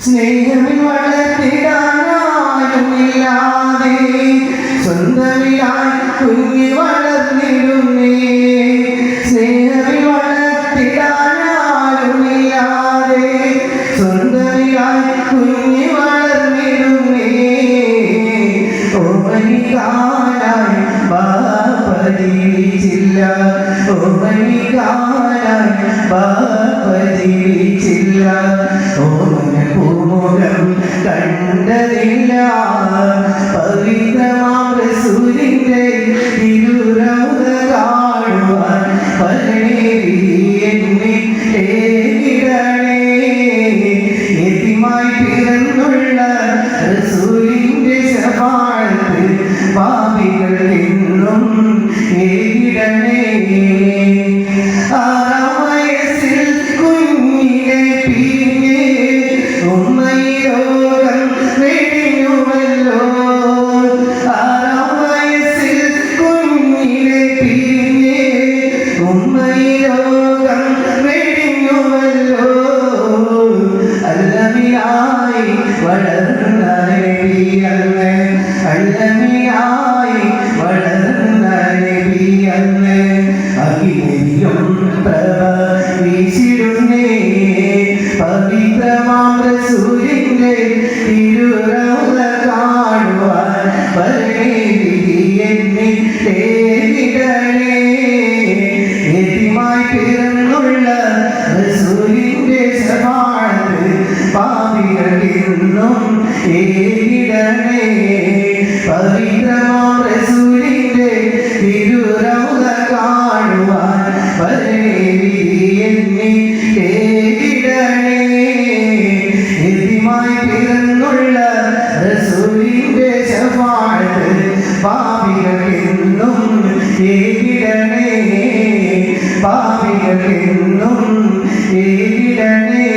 സ്നേഹമിൽ വളർത്തിടാനാരുമില്ലാതെ സ്വന്തമില്ലായി കുഞ്ഞി വളർന്നിടുന്നേ. സ്നേഹമിൽ വളർത്തിടാനാരുമില്ലാതെ സ്വന്തമില്ലായി കുഞ്ഞി വളർന്നിടുന്നേ. ഓമനിക്കാനായി ബാപ്പ ജീവിച്ചില്ല, ഓമനിക്കാനായി ബാപ്പ ജീവിച്ചില്ല. ഓമന പൂമുഖം കണ്ടതില്ല, പവിത്രമാം റസൂലിന്റെ തിരുറൗള കാണുവാൻ പരനേരി എന്നെ ഏകിടണേ. യതീമായി പിറന്നുള്ള റസൂലിന്റെ ശഫാഅത്ത് പാപികൾ എന്നും ഏകിടണേ. പവിത്രമാം റസൂലിന്റെ തിരുറൗള കാണുവാൻ പരനേരി എന്നെ ഏകിടണേ. യതീമായി പിറന്നുള്ള റസൂലിന്റെ ശഫാഅത്ത് പാപികൾ എന്നും ഏകിടണേ. പവിത്രമാം റസൂലിന്റെ തിരുറൗള കാണുവാൻ പരനേരി എന്നെ ഏകിടണേ. യതീമായി പിറന്നുള്ള റസൂലിന്റെ ശഫാഅത്ത് പാപികൾ എന്നും ഏകിടണേ, പാപികൾ എന്നും ഏകിടണേ.